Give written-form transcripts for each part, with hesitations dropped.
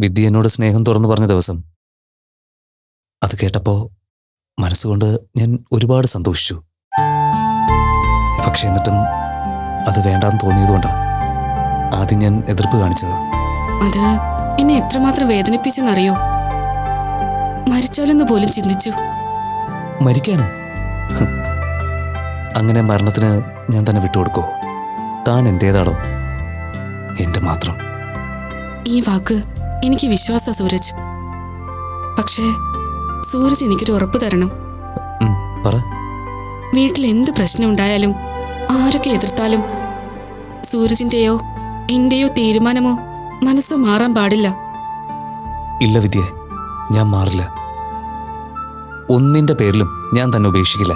വിദ്യ എന്നോട് സ്നേഹം തുറന്നു പറഞ്ഞ ദിവസം അത് കേട്ടപ്പോൾ മനസ്സുകൊണ്ട് ഞാൻ ഒരുപാട് സന്തോഷിച്ചു. പക്ഷെ എന്നിട്ടും അത് വേണ്ടാന്ന് തോന്നിയതുകൊണ്ടാണ് ആദ്യം ഞാൻ എതിർപ്പ് കാണിച്ചത്. അത് എന്നെ എത്രമാത്രം വേദനിപ്പിച്ചെന്നറിയോ? മരിച്ചാലെന്ന് പോലും ചിന്തിച്ചു. മരിക്കാനോ? അങ്ങനെ മരണത്തിന് ഞാൻ തന്നെ വിട്ടുകൊടുക്കോ? താൻ എന്റേതാണോ, എന്റെ മാത്രം. ഈ വാക്ക് എനിക്ക് വിശ്വാസ സൂരജ്. പക്ഷേ സൂരജ് എനിക്കൊരു ഉറപ്പ് തരണം. പറ. വീട്ടിൽ എന്ത് പ്രശ്നം ഉണ്ടായാലും ആരൊക്കെ എതിർത്താലും സൂരജിന്റെയോ എന്റെയോ തീരുമാനമോ മനസ്സോ മാറാൻ പാടില്ല. ഇല്ല വിദ്യ, ഞാൻ മാറില്ല. ഒന്നിന്റെ പേരിലും ഞാൻ തന്നെ ഉപേക്ഷിക്കില്ല.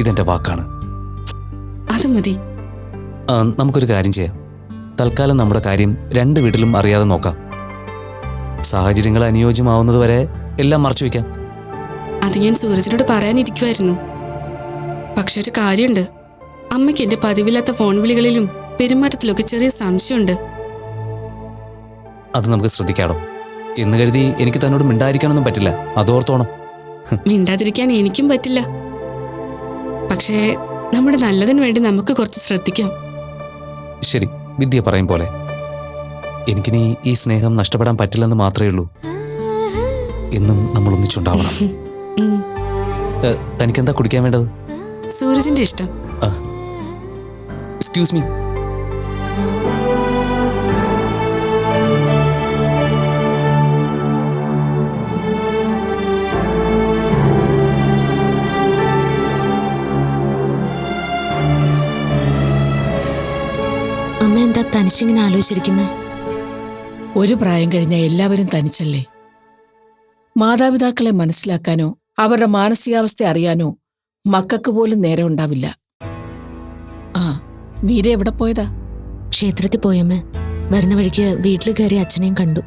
ഇതെന്റെ വാക്കാണ്. അത് മതി. നമുക്കൊരു കാര്യം ചെയ്യാം. തൽക്കാലം നമ്മുടെ കാര്യം രണ്ട് വീട്ടിലും അറിയാതെ നോക്കാം. സാഹചര്യങ്ങൾ അനുയോജ്യമാവുന്നത് വരെ എല്ലാം മറച്ചു വയ്ക്കാം. അത് ഞാൻ സൂരജിനോട് പറയാനിരിക്കുമായിരുന്നു. പക്ഷെ ഒരു കാര്യമുണ്ട്. അമ്മയ്ക്ക് എന്റെ പതിവില്ലാത്ത ഫോൺ വിളികളിലും പെരുമാറ്റത്തിലൊക്കെ ചെറിയ സംശയമുണ്ട്. അത് നമുക്ക് ശ്രദ്ധിക്കാടോ. എന്ന് കരുതി എനിക്ക് തന്നോട് മിണ്ടായിരിക്കാനൊന്നും പറ്റില്ല, അതോർത്തോണം. മിണ്ടാതിരിക്കാൻ എനിക്കും പറ്റില്ല. പക്ഷേ നമ്മുടെ നല്ലതിന് വേണ്ടി നമുക്ക് കുറച്ച് ശ്രദ്ധിക്കാം. ശരി, വിദ്യ പറയും പോലെ. എനിക്കിനി ഈ സ്നേഹം നഷ്ടപ്പെടാൻ പറ്റില്ലെന്ന് മാത്രമേ ഉള്ളൂ. എന്നും നമ്മൾ ഒന്നിച്ചുണ്ടാവണം. തനിക്കെന്താ കുടിക്കാൻ വേണ്ടത്? സൂരജിന്റെ ഇഷ്ടം. Excuse me. അമ്മ എന്താ തനിച്ചിങ്ങനെ ആലോചിച്ചിരിക്കുന്നത്? ഒരു പ്രായം കഴിഞ്ഞാൽ എല്ലാവരും തനിച്ചല്ലേ. മാതാപിതാക്കളെ മനസ്സിലാക്കാനോ അവരുടെ മാനസികാവസ്ഥ അറിയാനോ മക്കൾക്ക് പോലും നേരം ഉണ്ടാവില്ല. മീര എവിടെ പോയതാ? ക്ഷേത്രത്തിൽ പോയമ്മ. വരുന്ന വഴിക്ക് വീട്ടിൽ കയറി അച്ഛനെയും കണ്ടു.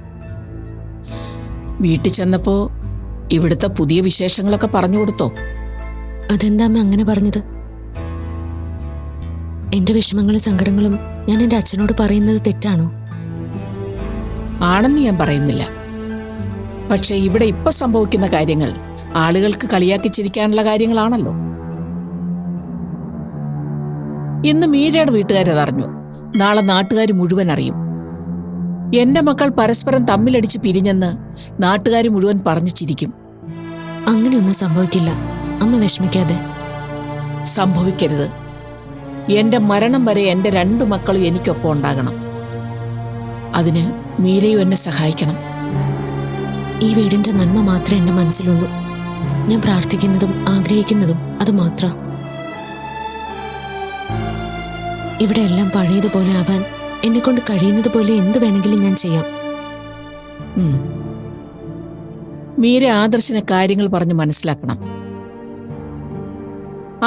വീട്ടിൽ ചെന്നപ്പോ ഇവിടുത്തെ പുതിയ വിശേഷങ്ങളൊക്കെ പറഞ്ഞു കൊടുത്തോ? അതെന്താ അമ്മ അങ്ങനെ പറഞ്ഞത്? എന്റെ വിഷമങ്ങളും സങ്കടങ്ങളും ഞാൻ എന്റെ അച്ഛനോട് പറയുന്നത് തെറ്റാണോ? ആണെന്ന് ഞാൻ പറയുന്നില്ല. പക്ഷെ ഇവിടെ ഇപ്പൊ സംഭവിക്കുന്ന കാര്യങ്ങൾ ആളുകൾക്ക് കളിയാക്കി ചിരിക്കാനുള്ള കാര്യങ്ങളാണല്ലോ. ഇന്ന് മീരയുടെ വീട്ടുകാരതറിഞ്ഞു, നാളെ നാട്ടുകാർ മുഴുവൻ അറിയും. എന്റെ മക്കൾ പരസ്പരം തമ്മിലടിച്ച് പിരിഞ്ഞെന്ന് നാട്ടുകാർ മുഴുവൻ പറഞ്ഞു ചിരിക്കും. അങ്ങനെയൊന്നും സംഭവിക്കില്ല, അമ്മ വിഷമിക്കാതെ. സംഭവിക്കരുത്. എന്റെ മരണം വരെ എന്റെ 2 മക്കളും എനിക്കൊപ്പം ഉണ്ടാകണം. അതിന് മീരയും എന്നെ സഹായിക്കണം. ഈ വീടിന്റെ നന്മ മാത്രമേ എന്റെ മനസ്സിലുള്ളൂ. ഞാൻ പ്രാർത്ഥിക്കുന്നതും ആഗ്രഹിക്കുന്നതും അത് മാത്രം. ഇവിടെ എല്ലാം പഴയതുപോലെ ആവാൻ എന്നെക്കൊണ്ട് കഴിയുന്നത് പോലെ എന്ത് വേണമെങ്കിലും ഞാൻ ചെയ്യാം. മീര ആദർശിനെ കാര്യങ്ങൾ പറഞ്ഞ് മനസ്സിലാക്കണം.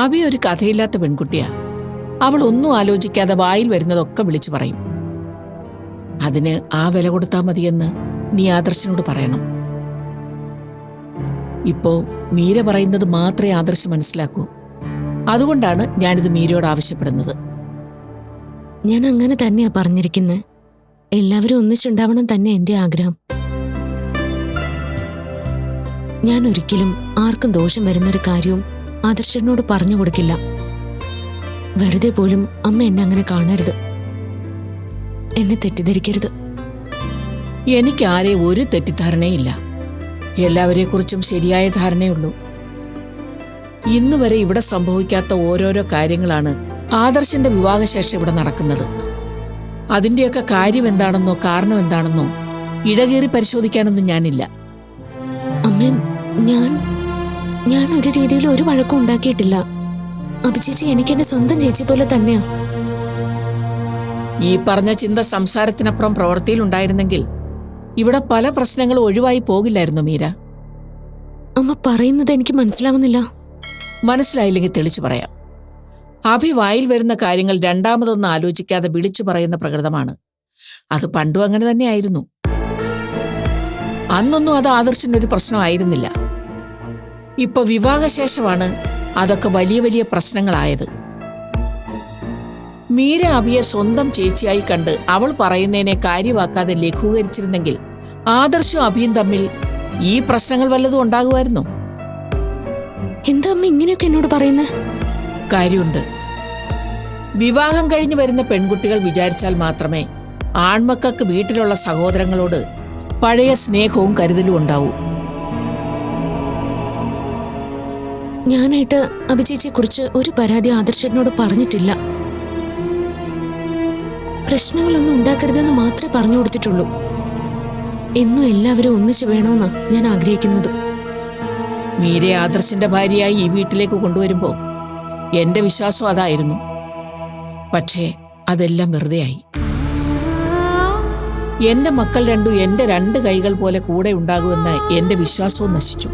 അവയൊരു കഥയില്ലാത്ത പെൺകുട്ടിയാ. അവൾ ഒന്നും ആലോചിക്കാതെ വായിൽ വരുന്നതൊക്കെ വിളിച്ചു പറയും. അതിന് ആ വില കൊടുത്താൽ മതിയെന്ന് നീ ആദർശിനോട് പറയണം. ഇപ്പോ മീര പറയുന്നത് മാത്രമേ ആദർശ് മനസ്സിലാക്കൂ. അതുകൊണ്ടാണ് ഞാനിത് മീരയോട് ആവശ്യപ്പെടുന്നത്. ഞാൻ അങ്ങനെ തന്നെയാ പറഞ്ഞിരിക്കുന്നത്. എല്ലാവരും ഒന്നിച്ചുണ്ടാവണം തന്നെ എന്റെ ആഗ്രഹം. ഞാൻ ഒരിക്കലും ആർക്കും ദോഷം വരുന്നൊരു കാര്യവും ആദർശനോട് പറഞ്ഞു കൊടുക്കില്ല. വെറുതെ പോലും അമ്മ എന്നെ അങ്ങനെ കാണരുത്, എന്നെ തെറ്റിദ്ധരിക്കരുത്. എനിക്ക് ആരെയും ഒരു തെറ്റിദ്ധാരണയില്ല. എല്ലാവരെ കുറിച്ചും ശരിയായ ധാരണയുള്ളൂ. ഇന്നുവരെ ഇവിടെ സംഭവിക്കാത്ത ഓരോരോ കാര്യങ്ങളാണ് ആദർശന്റെ വിവാഹശേഷം ഇവിടെ നടക്കുന്നത്. അതിന്റെയൊക്കെ കാര്യം എന്താണെന്നോ കാരണം എന്താണെന്നോ ഇടകേറി പരിശോധിക്കാനൊന്നും ഞാനില്ല. അമ്മേ, ഞാൻ ഒരു രീതിയിൽ ഒരു വഴക്കും ഉണ്ടാക്കിയിട്ടില്ല. അഭിചേച്ചി എനിക്ക് എന്റെ സ്വന്തം ചേച്ചി പോലെ തന്നെയാ. ഈ പറഞ്ഞ ചിന്ത സംസാരത്തിനപ്പുറം പ്രവൃത്തിയിൽ ഉണ്ടായിരുന്നെങ്കിൽ ഇവിടെ പല പ്രശ്നങ്ങളും ഒഴിവായി പോകില്ലായിരുന്നു മീര. അമ്മ പറയുന്നത് എനിക്ക് മനസ്സിലാവുന്നില്ല. മനസ്സിലായില്ലെങ്കിൽ തെളിച്ചു പറയാം. അഭി വായിൽ വരുന്ന കാര്യങ്ങൾ രണ്ടാമതൊന്നും ആലോചിക്കാതെ വിളിച്ചു പറയുന്ന പ്രകൃതമാണ്. അത് പണ്ടും അങ്ങനെ തന്നെയായിരുന്നു. അന്നൊന്നും അത് ആദർശിനൊരു പ്രശ്നമായിരുന്നില്ല. ഇപ്പൊ വിവാഹശേഷമാണ് അതൊക്കെ വലിയ വലിയ പ്രശ്നങ്ങളായത്. മീര അഭിയെ സ്വന്തം ചേച്ചിയായി കണ്ട് അവൾ പറയുന്നതിനെ കാര്യമാക്കാതെ ലഘൂകരിച്ചിരുന്നെങ്കിൽ ആദർശവും അഭിയും തമ്മിൽ ഈ പ്രശ്നങ്ങൾ വല്ലതും ഉണ്ടാകുമായിരുന്നോ? എന്താ അമ്മ ഇങ്ങനെയൊക്കെ എന്നോട് പറയുന്നേ? കാര്യമുണ്ട്. വിവാഹം കഴിഞ്ഞു വരുന്ന പെൺകുട്ടികൾ വിചാരിച്ചാൽ മാത്രമേ ആൺമക്കൾക്ക് വീട്ടിലുള്ള സഹോദരങ്ങളോട് പഴയ സ്നേഹവും കരുതലും ഉണ്ടാവൂ. ഞാനായിട്ട് അഭിചേച്ചിയെ കുറിച്ച് ഒരു പരാതി ആദർശനോട് പറഞ്ഞിട്ടില്ല. പ്രശ്നങ്ങളൊന്നും ഉണ്ടാക്കരുതെന്ന് മാത്രമേ പറഞ്ഞു കൊടുത്തിട്ടുള്ളൂ. എന്നും എല്ലാവരും ഒന്നിച്ചു വേണമെന്നാ ഞാൻ ആഗ്രഹിക്കുന്നത്. മീരയെ ആദർശിന്റെ ഭാര്യയായി ഈ വീട്ടിലേക്ക് കൊണ്ടുവരുമ്പോ എന്റെ വിശ്വാസം അതായിരുന്നു. പക്ഷേ അതെല്ലാം വെറുതെയായി. എന്റെ മക്കൾ രണ്ടും എന്റെ 2 കൈകൾ പോലെ കൂടെ ഉണ്ടാകുമെന്ന എന്റെ വിശ്വാസവും നശിച്ചു.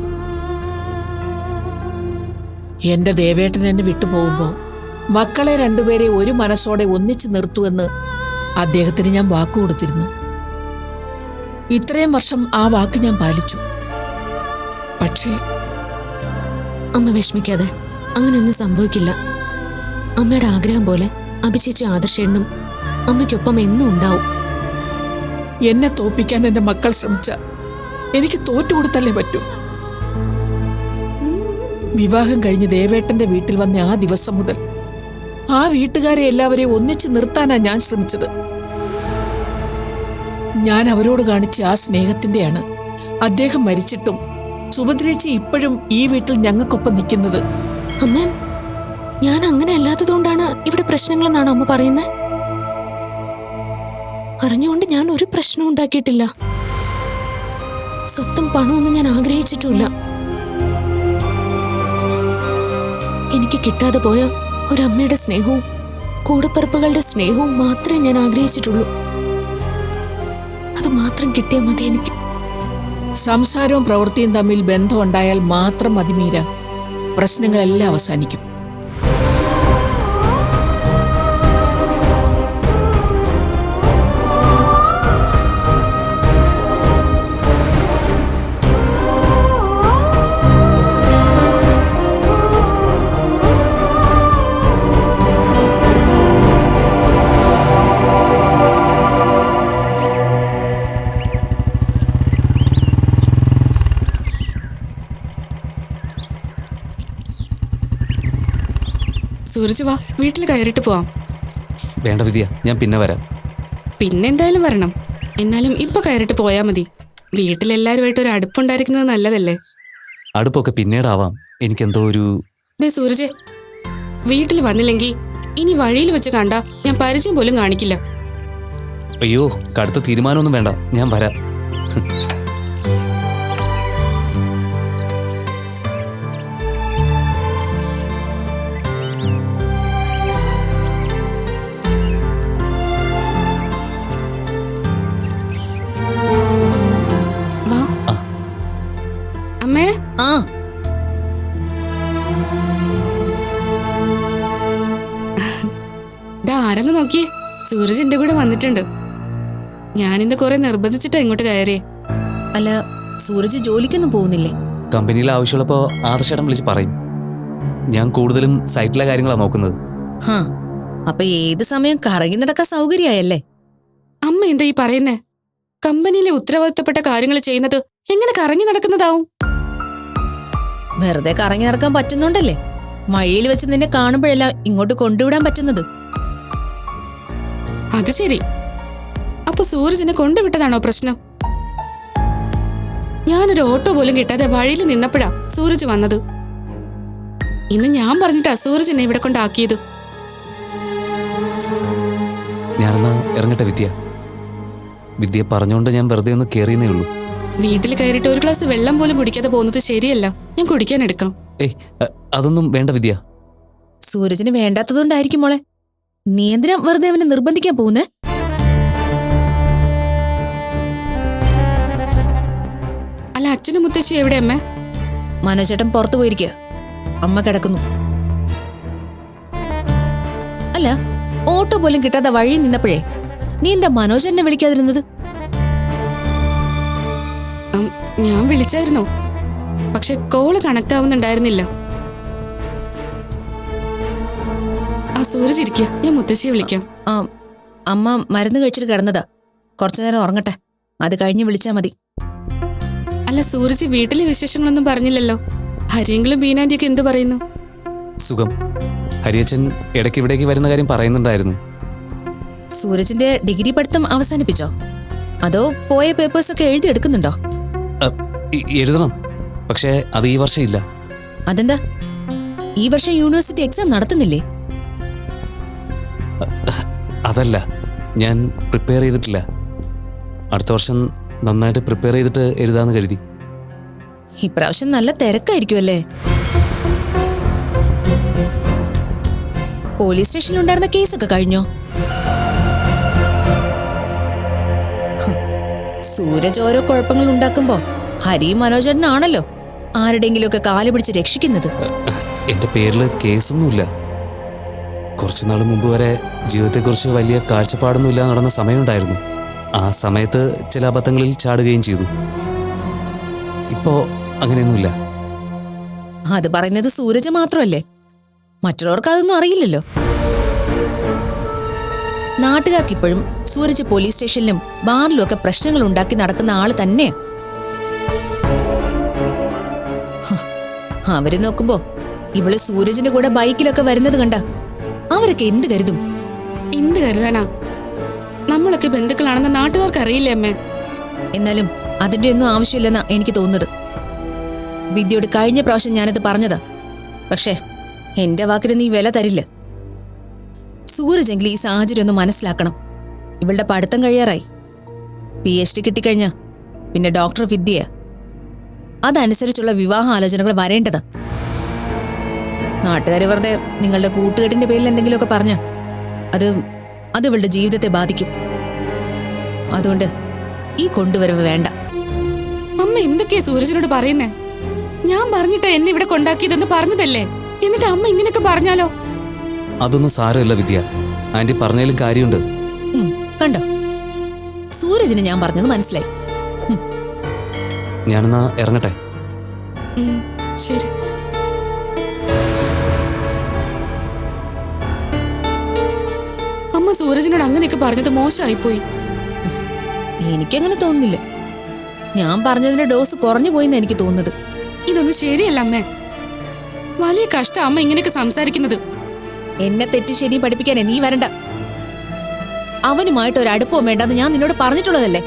എന്റെ ദേവേട്ടൻ എന്നെ വിട്ടുപോകുമ്പോ മക്കളെ 2 പേരെ ഒരു മനസ്സോടെ ഒന്നിച്ചു നിർത്തുമെന്ന് അദ്ദേഹത്തിന് ഞാൻ വാക്കു കൊടുത്തിരുന്നു. ഇത്രയും വർഷം ആ വാക്ക് ഞാൻ പാലിച്ചു. പക്ഷേ അമ്മ വിഷമിക്കാതെ, അങ്ങനെയൊന്നും സംഭവിക്കില്ല. അമ്മയുടെ ആഗ്രഹം പോലെ അഭിചേച്ചി ആദർശേണ്ണും അമ്മയ്ക്കൊപ്പം എന്നും ഉണ്ടാവും. എന്നെ തോപ്പിക്കാൻ എന്റെ മക്കൾ ശ്രമിച്ച എനിക്ക് തോറ്റുകൊടുത്തല്ലേ പറ്റൂ. വിവാഹം കഴിഞ്ഞ് ദേവേട്ടന്റെ വീട്ടിൽ വന്ന ആ ദിവസം മുതൽ ആ വീട്ടുകാരെ എല്ലാവരെയും ഒന്നിച്ചു നിർത്താനാ ഞാൻ ശ്രമിച്ചത്. ഞാൻ അവരോട് കാണിച്ച ആ സ്നേഹത്തിന്റെയാണ് അദ്ദേഹം മരിച്ചിട്ടും സുഭദ്രേച്ചി ഇപ്പോഴും ഈ വീട്ടിൽ ഞങ്ങൾക്കൊപ്പം നിൽക്കുന്നത്. അമ്മ, ഞാൻ അങ്ങനെ അല്ലാത്തതുകൊണ്ടാണ് ഇവിടെ പ്രശ്നങ്ങളെന്നാണ് അമ്മ പറയുന്നത്? അറിഞ്ഞുകൊണ്ട് ഞാൻ ഒരു പ്രശ്നവും ഉണ്ടാക്കിയിട്ടില്ല. സ്വത്തും പണമൊന്നും ഞാൻ ആഗ്രഹിച്ചിട്ടുമില്ല. എനിക്ക് കിട്ടാതെ പോയ ഒരമ്മയുടെ സ്നേഹവും കൂടപ്പിറപ്പുകളുടെ സ്നേഹവും മാത്രമേ ഞാൻ ആഗ്രഹിച്ചിട്ടുള്ളൂ. അത് മാത്രം കിട്ടിയാൽ മതി എനിക്ക്. സംസാരവും പ്രവൃത്തിയും തമ്മിൽ ബന്ധമുണ്ടായാൽ മാത്രം മതി മീര, പ്രശ്നങ്ങളെല്ലാം അവസാനിക്കും. സൂരജ് വാ, വീട്ടിൽ കയറിയിട്ട് പോവാം. വേണ്ട വിദ്യ, ഞാൻ പിന്നെ വരാം. പിന്നെന്തായാലും വരണം. എന്നാലും ഇപ്പൊ കയറിയിട്ട് പോയാ മതി. വീട്ടിലെല്ലാരുമായിട്ട് ഒരു അടുപ്പുണ്ടായിരിക്കുന്നത് നല്ലതല്ലേ? അടുപ്പൊക്കെ പിന്നീടാവാം. എനിക്കെന്തോ ഒരു... സൂരജ്, വീട്ടിൽ വന്നില്ലെങ്കിൽ ഇനി വഴിയിൽ വെച്ച് കണ്ട ഞാൻ പരിചയം പോലും കാണിക്കില്ല. അയ്യോ, കടുത്ത തീരുമാനമൊന്നും വേണ്ട, ഞാൻ വരാം. അമ്മേ, ആരെന്ന് നോക്കിയേ, സൂരജ് എന്റെ കൂടെ വന്നിട്ടുണ്ട്. ഞാനിന്ന് കുറെ നിർബന്ധിച്ചിട്ടാ ഇങ്ങോട്ട് കയറിയേ. അല്ല, സൂരജ് ജോലിക്കൊന്നും പോകുന്നില്ലേ? കമ്പനിയിൽ ആവശ്യമുള്ളപ്പോ ആദർശേട്ടൻ വിളിച്ച് പറയും. ഞാൻ കൂടുതലും സൈറ്റിലെ കാര്യങ്ങളാണ് നോക്കുന്നത്. ഹാ, അപ്പൊ ഏത് സമയം കറങ്ങി നടക്കാൻ സൗകര്യമായല്ലേ? അമ്മ എന്താ ഈ പറയുന്നേ? കമ്പനിയിലെ ഉത്തരവാദിത്തപ്പെട്ട കാര്യങ്ങൾ ചെയ്യുന്നത് എങ്ങനെ കറങ്ങി നടക്കുന്നതാവും? വെറുതെ കറങ്ങി നടക്കാൻ പറ്റുന്നുണ്ടല്ലേ മഴയിൽ വെച്ച് നിന്നെ കാണുമ്പോഴെല്ലാം ഇങ്ങോട്ട് കൊണ്ടുവിടാൻ പറ്റുന്നത്. അത് ശരി. അപ്പൊ സൂരജിനെ കൊണ്ടുവിട്ടതാണോ പ്രശ്നം? ഞാനൊരു ഓട്ടോ പോലും കിട്ടാതെ വഴിയിൽ നിന്നപ്പോഴാ സൂരജ് വന്നത്. ഇന്ന് ഞാൻ പറഞ്ഞിട്ടാ സൂരജിനെ ഇവിടെ കൊണ്ടാക്കിയത്. ഞാനെന്നാ ഇറങ്ങട്ടെ വിദ്യ. വിദ്യ പറഞ്ഞുകൊണ്ട് ഞാൻ വെറുതെ ഒന്ന് കേറിയെന്നേ ഉള്ളൂ. വീട്ടിൽ കയറിയിട്ട് ഒരു ഗ്ലാസ് വെള്ളം പോലും കുടിക്കാതെ പോകുന്നത് ശരിയല്ല. ഞാൻ കുടിക്കാൻ എടുക്കാം. ഏയ്, അതൊന്നും വേണ്ട വിദ്യ. സൂരജിന് വേണ്ടാത്തതുകൊണ്ടായിരിക്കും മോളെ. നീ എന്തിനാ വെറുതെ അവനെ നിർബന്ധിക്കാൻ പോകുന്നേ? അല്ല, അച്ഛനും മുത്തശ്ശി എവിടെ അമ്മേ? മനോജേട്ടൻ പുറത്തു പോയിരിക്കുക. അമ്മ കിടക്കുന്നു. അല്ല, ഓട്ടോ പോലും കിട്ടാതെ വഴി നിന്നപ്പോഴേ നീ എന്താ മനോജേട്ടനെ വിളിക്കാതിരുന്നത്? ഞാൻ വിളിച്ചായിരുന്നു, പക്ഷെ കോള് കണക്ട് ആവുന്നുണ്ടായിരുന്നില്ല. ആ സൂരജ് ഇരിക്കുക, ഞാൻ മുത്തശ്ശിയെ വിളിക്കാം. അമ്മ മരുന്ന് കഴിച്ചിട്ട് കിടന്നതാ. കുറച്ചു നേരം ഉറങ്ങട്ടെ, അത് കഴിഞ്ഞ് വിളിച്ചാ മതി. അല്ല, സൂരജ് വീട്ടിലെ വിശേഷങ്ങളൊന്നും പറഞ്ഞില്ലല്ലോ. ഹരിയെങ്കിലും ബീനാന്റിയൊക്കെ എന്തു പറയുന്നു? സുഖം. ഹരിയച്ചൻ ഇടയ്ക്ക് ഇവിടേക്ക് വരുന്ന കാര്യം പറയുന്നുണ്ടായിരുന്നു. സൂരജിന്റെ ഡിഗ്രി പഠിത്തം അവസാനിപ്പിച്ചോ? അതോ പോയ പേപ്പേഴ്സൊക്കെ എഴുതിയെടുക്കുന്നുണ്ടോ? എഴുതണം, പക്ഷേ അത് ഈ വർഷം ഇല്ല. അതെന്താ, ഈ വർഷം യൂണിവേഴ്സിറ്റി എക്സാം നടത്തുന്നില്ലേ? അതല്ല, ഞാൻ പ്രിപ്പയർ ചെയ്തിട്ടില്ല. അടുത്ത വർഷം നന്നായിട്ട് പ്രിപ്പയർ ചെയ്തിട്ട് എഴുതാന്ന് കരുതി. ഇപ്രാവശ്യം നല്ല തിരക്കായിരിക്കുമല്ലേ? പോലീസ് സ്റ്റേഷനിലുണ്ടായിരുന്ന കേസൊക്കെ കഴിഞ്ഞോ? സൂരജ് ഓരോ കുഴപ്പങ്ങൾ ഉണ്ടാക്കുമ്പോ ഹരിയും മനോജനാണല്ലോ ആരുടെയെങ്കിലുമൊക്കെ കാല് പിടിച്ച് രക്ഷിക്കുന്നത്. എന്റെ പേരിൽ കേസൊന്നുമില്ല. കുറച്ചു നാൾ മുമ്പ് വരെ ജീവിതത്തെക്കുറിച്ച് വലിയ കാഴ്ചപ്പാടൊന്നുമില്ല നടന്ന സമയമുണ്ടായിരുന്നു. ആ സമയത്ത് ചില അബദ്ധങ്ങളിൽ ചാടുകയും ചെയ്തു. ഇപ്പോ അങ്ങനെയൊന്നുമില്ല. അത് പറയുന്നത് സൂരജ് മാത്രമല്ലേ, മറ്റുള്ളവർക്ക് അതൊന്നും അറിയില്ലല്ലോ. നാട്ടുകാർക്ക് ഇപ്പോഴും സൂരജ് പോലീസ് സ്റ്റേഷനിലും ബാറിലും ഒക്കെ പ്രശ്നങ്ങൾ ഉണ്ടാക്കി നടക്കുന്ന ആള് തന്നെയാ. അവര് നോക്കുമ്പോ ഇവള് സൂരജിന്റെ കൂടെ ബൈക്കിലൊക്കെ വരുന്നത് കണ്ട അവരൊക്കെ എന്ത് കരുതും? എന്ത് കരുതാനാ? നമ്മളൊക്കെ ബന്ധുക്കളാണെന്ന് നാട്ടുകാർക്ക് അറിയില്ലേ അമ്മേ? എന്നാലും അതിന്റെ ഒന്നും ആവശ്യമില്ലെന്നാ എനിക്ക് തോന്നുന്നത്. വിദ്യയോട് കഴിഞ്ഞ പ്രാവശ്യം ഞാനത് പറഞ്ഞതാ, പക്ഷേ എന്റെ വാക്കിന് നീ വില തരില്ല. സൂരജെങ്കിലും ഈ സാഹചര്യം ഒന്ന് മനസ്സിലാക്കണം. ഇവളുടെ പഠിത്തം കഴിയാറായി. PhD കിട്ടിക്കഴിഞ്ഞ പിന്നെ ഡോക്ടർ വിദ്യ. അതനുസരിച്ചുള്ള വിവാഹ ആലോചനകൾ വരേണ്ടതാ. നാട്ടുകാർ വെറുതെ നിങ്ങളുടെ കൂട്ടുകെട്ടിന്റെ പേരിൽ എന്തെങ്കിലുമൊക്കെ പറഞ്ഞ അത് ഇവളുടെ ജീവിതത്തെ ബാധിക്കും. അതുകൊണ്ട് ഈ കൊണ്ടുവരവ് വേണ്ട. അമ്മ എന്തൊക്കെയാ സൂരജിനോട് പറയുന്നേ? ഞാൻ പറഞ്ഞിട്ടാ എന്നെ ഇവിടെ കൊണ്ടാക്കിയതെന്ന് പറഞ്ഞതല്ലേ, എന്നിട്ട് അമ്മ ഇങ്ങനെയൊക്കെ പറഞ്ഞാലോ? അതൊന്നും സാരമില്ല വിദ്യ. ആന്റി പറഞ്ഞതിലും കാര്യമുണ്ട്. കണ്ടോ, സൂരജിന് ഞാൻ പറഞ്ഞത് മനസ്സിലായി. ഞാനെന്നാ ഇറങ്ങട്ടെ. ശരി. അമ്മ സൂരജിനോട് അങ്ങനെയൊക്കെ പറഞ്ഞത് മോശമായിപ്പോയി. എനിക്കങ്ങനെ തോന്നുന്നില്ല. ഞാൻ പറഞ്ഞതിന്റെ ഡോസ് കുറഞ്ഞു പോയിന്ന് എനിക്ക് തോന്നുന്നത്. ഇതൊന്നും ശരിയല്ല അമ്മേ. വലിയ കഷ്ടം അമ്മ ഇങ്ങനെയൊക്കെ സംസാരിക്കുന്നത്. എന്നെ തെറ്റ് ശരി പഠിപ്പിക്കാനേ നീ വരണ്ട. അവനുമായിട്ട് ഒരു അടുപ്പവും വേണ്ടെന്ന് ഞാൻ നിന്നോട് പറഞ്ഞിട്ടുള്ളതല്ലേ.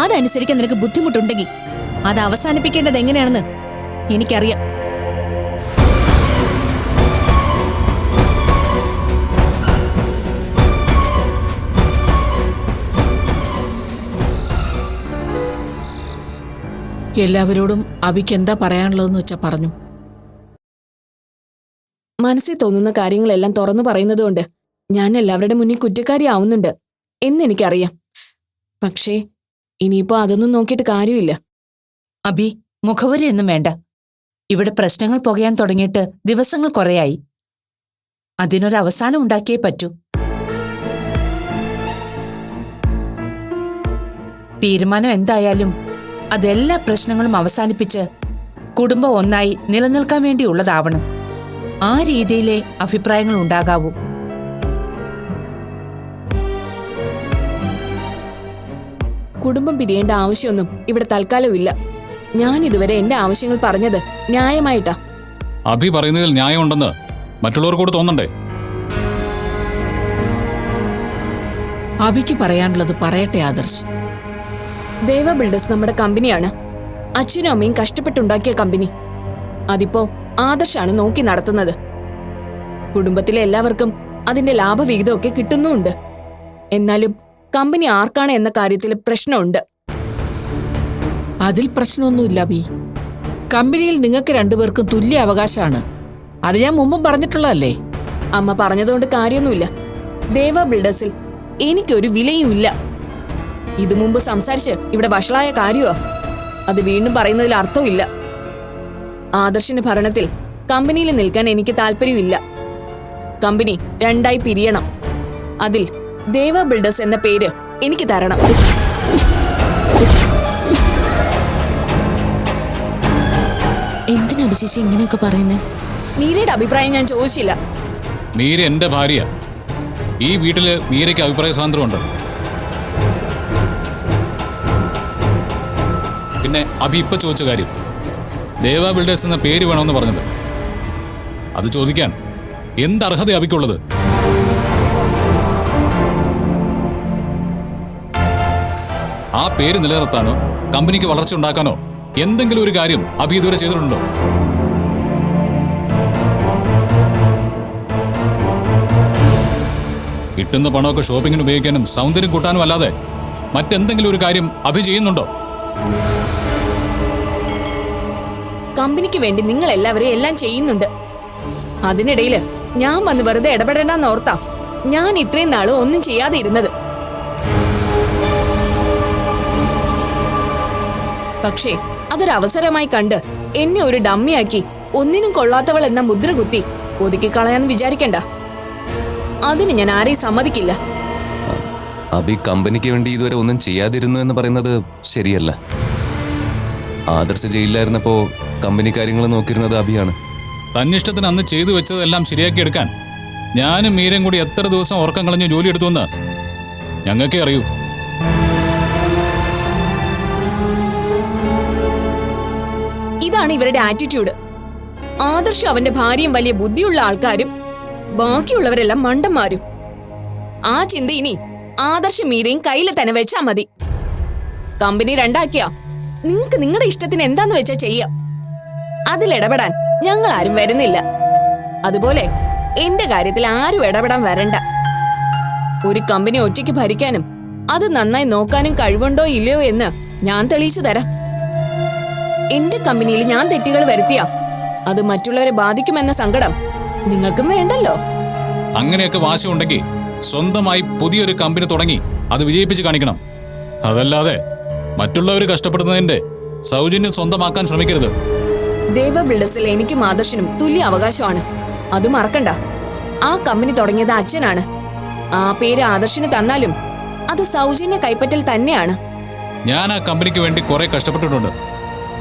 അതനുസരിക്കാൻ നിനക്ക് ബുദ്ധിമുട്ടുണ്ടെങ്കിൽ അത് അവസാനിപ്പിക്കേണ്ടത് എങ്ങനെയാണെന്ന് എനിക്കറിയാം. എല്ലാവരോടും അബിക്ക് എന്താ പറയാനുള്ളതെന്ന് വെച്ചാ പറഞ്ഞു. മനസ്സിൽ തോന്നുന്ന കാര്യങ്ങളെല്ലാം തുറന്നു പറയുന്നതുകൊണ്ട് ഞാൻ എല്ലാവരുടെ മുന്നിൽ കുറ്റക്കാരിയാവുന്നുണ്ട് എന്നെനിക്കറിയാം. പക്ഷേ ഇനിയിപ്പോ അതൊന്നും നോക്കിയിട്ട് കാര്യമില്ല. അബി, മുഖവരിയൊന്നും വേണ്ട. ഇവിടെ പ്രശ്നങ്ങൾ പുകയാൻ തുടങ്ങിയിട്ട് ദിവസങ്ങൾ കുറയായി. അതിനൊരവസാനം ഉണ്ടാക്കിയേ പറ്റൂ. തീരുമാനം എന്തായാലും അതെല്ലാ പ്രശ്നങ്ങളും അവസാനിപ്പിച്ച് കുടുംബം ഒന്നായി നിലനിൽക്കാൻ വേണ്ടിയുള്ളതാവണം. ആ രീതിയിലെ അഭിപ്രായങ്ങൾ ഉണ്ടാകാവൂ. കുടുംബം പിരിയേണ്ട ആവശ്യമൊന്നും ഇവിടെ തൽക്കാലം ഇല്ല. ഞാൻ ഇതുവരെ എന്റെ ആവശ്യങ്ങൾ പറഞ്ഞത് ന്യായമായിട്ടാ. അഭി പറയുന്നതിൽ ന്യായമുണ്ടെന്ന് മറ്റുള്ളവർക്കൂടെ തോന്നണ്ടേ? അബിക്ക് പറയാനുള്ളത് പറയട്ടെ ആദർശ്. ദേവ ബിൽഡേഴ്സ് നമ്മുടെ കമ്പനിയാണ്. അച്ഛനും അമ്മയും കഷ്ടപ്പെട്ടുണ്ടാക്കിയ കമ്പനി. അതിപ്പോ ആദർശാണ് നോക്കി നടത്തുന്നത്. കുടുംബത്തിലെ എല്ലാവർക്കും അതിന്റെ ലാഭവിഹിതമൊക്കെ കിട്ടുന്നുമുണ്ട്. എന്നാലും കമ്പനി ആർക്കാണ് എന്ന കാര്യത്തിൽ പ്രശ്നമുണ്ട്. അതിൽ പ്രശ്നമൊന്നുമില്ല അബി. കമ്പനിയിൽ നിങ്ങൾക്ക് രണ്ടുപേർക്കും തുല്യ അവകാശമാണ്. അത് ഞാൻ മുമ്പും പറഞ്ഞിട്ടുള്ളതല്ലേ. അമ്മ പറഞ്ഞതുകൊണ്ട് കാര്യമൊന്നുമില്ല. ദേവ ബിൽഡേഴ്സിൽ എനിക്കൊരു വിലയുമില്ല. ഇതു മുമ്പ് സംസാരിച്ച് ഇവിടെ വഷളായ കാര്യമാ. അത് വീണ്ടും പറയുന്നതിൽ അർത്ഥമില്ല. ആദർശിന്റെ ഭരണത്തിൽ കമ്പനിയിൽ നിൽക്കാൻ എനിക്ക് താല്പര്യമില്ല. കമ്പനി രണ്ടായി പിരിയണം. അതിൽ ദേവ ബിൽഡേഴ്സ് എന്ന പേര് എനിക്ക് തരണം. എന്തിനാ അഭിചേച്ചി ഇങ്ങനെയൊക്കെ പറയുന്നേ? മീരയുടെ അഭിപ്രായം ഞാൻ ചോദിച്ചില്ല. മീര എന്റെ ഭാര്യ. ഈ വീട്ടില് മീരയ്ക്ക് അഭിപ്രായ സ്വാതന്ത്ര്യമുണ്ട്. തന്നെ അഭി ഇപ്പൊ ചോദിച്ച കാര്യം, ദേവ ബിൽഡേഴ്സ് എന്ന പേര് വേണമെന്ന് പറഞ്ഞത്, അത് ചോദിക്കാൻ എന്ത് അർഹത അഭിക്കുള്ളത്? ആ പേര് നിലനിർത്താനോ കമ്പനിക്ക് വളർച്ച ഉണ്ടാക്കാനോ എന്തെങ്കിലും ഒരു കാര്യം അഭി ഇതുവരെ ചെയ്തിട്ടുണ്ടോ? കിട്ടുന്ന പണമൊക്കെ ഷോപ്പിങ്ങിന് ഉപയോഗിക്കാനും സൗന്ദര്യം കൂട്ടാനും അല്ലാതെ മറ്റെന്തെങ്കിലും ഒരു കാര്യം അഭി ചെയ്യുന്നുണ്ടോ? കമ്പനിക്ക് വേണ്ടി നിങ്ങൾ എല്ലാവരും എല്ലാം ചെയ്യുന്നുണ്ട്. അതിനിടയിൽ ഞാൻ വന്ന് വെറുതെ ഇടപെടേണ്ടെന്ന് ഓർത്താ ഞാൻ ഇത്രയും നാള് ഒന്നും ചെയ്യാതെ ഇരുന്നത്. പക്ഷേ അതൊരവസരമായി കണ്ട് എന്നെ ഒരു ഡമ്മിയാക്കി ഒന്നിനും കൊള്ളാത്തവൾ എന്ന മുദ്ര കുത്തി ഒതുക്കി കളയാന്ന് വിചാരിക്കണ്ട. അതിന് ഞാൻ ആരെയും സമ്മതിക്കില്ല. അഭി കമ്പനിക്ക് വേണ്ടി ഇതുവരെ ഒന്നും ചെയ്യാതിരുന്നു എന്ന് പറയുന്നത് ശരിയല്ല. ആദർശ ജയിലിലായിരുന്നപ്പോ കമ്പനി കാര്യങ്ങൾ നോക്കിയിരുന്നത് അഭിയാണ്. തന്നിഷ്ടത്തിന് അന്ന് ചെയ്തു വെച്ചതെല്ലാം ശരിയാക്കി എടുക്കാൻ ഞാനും മീരയും കൂടി എത്ര ദിവസം ഉറക്കം കളഞ്ഞ് ജോലി എടുത്തുവെന്ന് ഞങ്ങൾക്കേ അറിയൂ. ഇതാണ് ഇവരുടെ ആറ്റിറ്റ്യൂഡ്. ആദർശം അവന്റെ ഭാര്യയും വലിയ ബുദ്ധിയുള്ള ആൾക്കാരും ബാക്കിയുള്ളവരെല്ലാം മണ്ടന്മാരും. ആ ചിന്ത ഇനി ആദർശം മീരയും കയ്യിൽ തന്നെ വെച്ചാ മതി. കമ്പനി രണ്ടാക്കിയാ നിങ്ങൾക്ക് നിങ്ങളുടെ ഇഷ്ടത്തിന് എന്താന്ന് വെച്ചാ ചെയ്യാം. അതിലിടപെടാൻ ഞങ്ങൾ ആരും വരുന്നില്ല. അതുപോലെ എന്റെ കാര്യത്തിൽ ആരും ഇടപെടാൻ വരണ്ട. ഒരു കമ്പനി ഒറ്റയ്ക്ക് ഭരിക്കാനും അത് നന്നായി നോക്കാനും കഴിവുണ്ടോ ഇല്ലയോ എന്ന് ഞാൻ തെളിയിച്ചു തരാം. എന്റെ കമ്പനിയിൽ ഞാൻ തെറ്റുകൾ വരുത്തിയാ അത് മറ്റുള്ളവരെ ബാധിക്കുമെന്ന സങ്കടം നിങ്ങൾക്കും വേണ്ടല്ലോ. അങ്ങനെയൊക്കെ വാശിയുണ്ടെങ്കിൽ സ്വന്തമായി പുതിയൊരു കമ്പനി തുടങ്ങി അത് വിജയിപ്പിച്ച് കാണിക്കണം. അതല്ലാതെ മറ്റുള്ളവർ കഷ്ടപ്പെടുന്നതിന്റെ സൗജന്യം സ്വന്തമാക്കാൻ ശ്രമിക്കരുത്. ദേവ ബിൽഡേഴ്സിൽ എനിക്കും ആദർശനും തുല്യ അവകാശമാണ്. അത് മറക്കണ്ട. ആ കമ്പനി തുടങ്ങിയത് അച്ഛനാണ്. ആ പേര് ആദർശന് തന്നാലും അത് സൗജന്യ കൈപ്പറ്റൽ തന്നെയാണ്. ഞാൻ ആ കമ്പനിക്ക് വേണ്ടി കുറെ കഷ്ടപ്പെട്ടിട്ടുണ്ട്.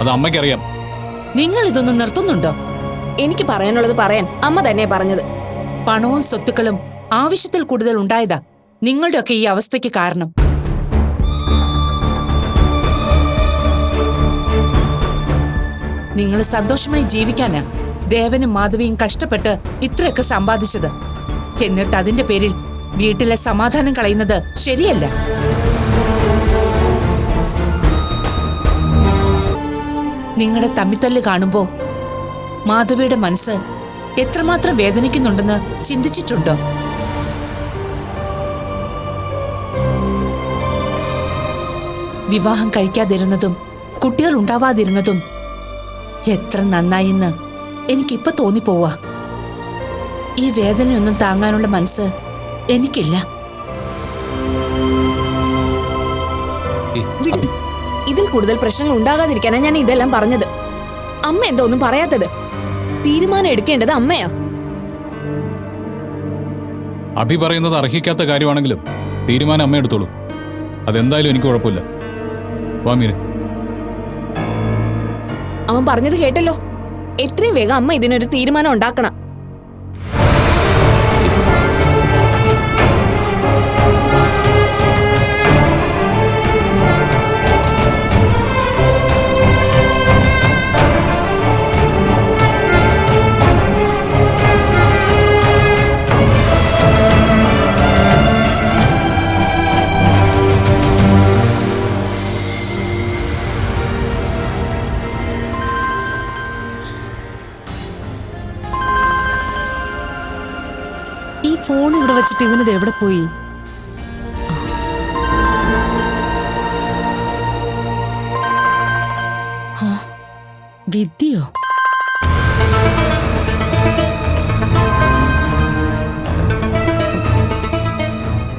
അത് അമ്മയ്ക്കറിയാം. നിങ്ങൾ ഇതൊന്നും നിർത്തുന്നുണ്ടോ? എനിക്ക് പറയാനുള്ളത് പറയാൻ അമ്മ തന്നെ പറഞ്ഞത്. പണവും സ്വത്തുക്കളും ആവശ്യത്തിൽ കൂടുതൽ ഉണ്ടായതാ നിങ്ങളുടെയൊക്കെ ഈ അവസ്ഥയ്ക്ക് കാരണം. നിങ്ങൾ സന്തോഷമായി ജീവിക്കാനാ ദേവനും മാധവിയും കഷ്ടപ്പെട്ട് ഇത്രയൊക്കെ സമ്പാദിച്ചത്. എന്നിട്ട് അതിന്റെ പേരിൽ വീട്ടിലെ സമാധാനം കളയുന്നത് ശരിയല്ല. നിങ്ങളുടെ തമ്മിത്തല്ല് കാണുമ്പോ മാധവിയുടെ മനസ്സ് എത്രമാത്രം വേദനിക്കുന്നുണ്ടെന്ന് ചിന്തിച്ചിട്ടുണ്ടോ? വിവാഹം കഴിക്കാതിരുന്നതും കുട്ടികൾ ഉണ്ടാവാതിരുന്നതും എത്ര നന്നായിന്ന് എനിക്കിപ്പോ തോന്നിപ്പോവാ. ഈ വേദനയൊന്നും താങ്ങാനുള്ള മനസ്സ് എനിക്കില്ല. ഇതിൽ കൂടുതൽ പ്രശ്നങ്ങൾ ഉണ്ടാകാതിരിക്കാനാണ് ഞാൻ ഇതെല്ലാം പറഞ്ഞത്. അമ്മ എന്താ ഒന്നും പറയാത്തത്? തീരുമാനം എടുക്കേണ്ടത് അമ്മയാ. അഭി പറയുന്നത് അർഹിക്കാത്ത കാര്യമാണെങ്കിലും തീരുമാനം അമ്മ എടുത്തോളൂ. അതെന്തായാലും എനിക്ക് കുഴപ്പമില്ല. വാ മീര. അവൻ പറഞ്ഞത് കേട്ടല്ലോ. എത്രയും വേഗം അമ്മ ഇതിനൊരു തീരുമാനം ഉണ്ടാക്കണം. ഫോൺ ഇവിടെ വെച്ചിട്ട് ഇവനത് എവിടെ പോയി? വിദ്യയോ?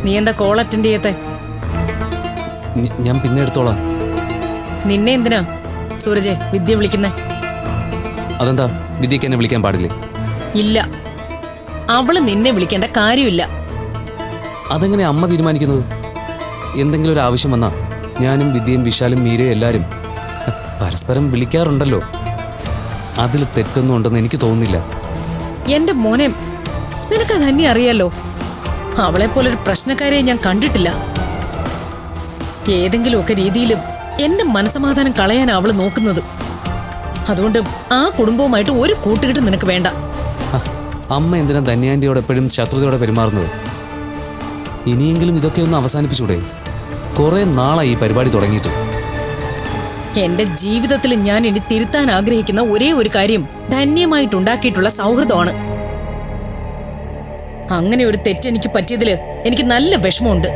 നീ എന്താ കോൾ അറ്റൻഡ് ചെയ്യത്തെ? ഞാൻ പിന്നെ എടുത്തോളാം. നിന്നെ എന്തിനാ സൂരജെ വിദ്യ വിളിക്കുന്നേ? അതെന്താ, വിദ്യക്ക് എന്നെ വിളിക്കാൻ പാടില്ലേ? ഇല്ല, അവള് നിന്നെ വിളിക്കേണ്ട കാര്യമില്ല. അതെങ്ങനെ അമ്മ തീരുമാനിക്കുന്നത്? എന്തെങ്കിലും ഒരു ആവശ്യം വന്നാ ഞാനും വിദ്യയും വിശാലും മീരയും എല്ലാരും പരസ്പരം വിളിക്കാറുണ്ടല്ലോ. അതിൽ തെറ്റൊന്നും ഉണ്ടെന്ന് എനിക്ക് തോന്നുന്നില്ല. എന്റെ മോനെ, നിനക്ക് തന്നെ അറിയാലോ, അവളെ പോലൊരു പ്രശ്നക്കാരെ ഞാൻ കണ്ടിട്ടില്ല. ഏതെങ്കിലുമൊക്കെ രീതിയിലും എന്റെ മനസമാധാനം കളയാനാ അവള് നോക്കുന്നത്. അതുകൊണ്ട് ആ കുടുംബവുമായിട്ട് ഒരു കൂട്ടുകെട്ട് നിനക്ക് വേണ്ട. അമ്മ എന്തിനാ ധന്യാൻ്റിയോട് എപ്പോഴും ശത്രുതയോടെ പെരുമാറുന്നത്? ഇനിയെങ്കിലും ഇതൊക്കെ ഒന്ന് അവസാനിപ്പിച്ചൂടെ? കുറെ നാളായി ഈ പരിപാടി തുടങ്ങിയിട്ട്. എന്റെ ജീവിതത്തിൽ ഞാൻ ഇനി തിരുത്താൻ ആഗ്രഹിക്കുന്ന ഒരേ ഒരു കാര്യം ധന്യമായിട്ടുണ്ടാക്കിയിട്ടുള്ള സൗഹൃദമാണ്. അങ്ങനെ ഒരു തെറ്റെനിക്ക് പറ്റിയതില് എനിക്ക് നല്ല വിഷമമുണ്ട്.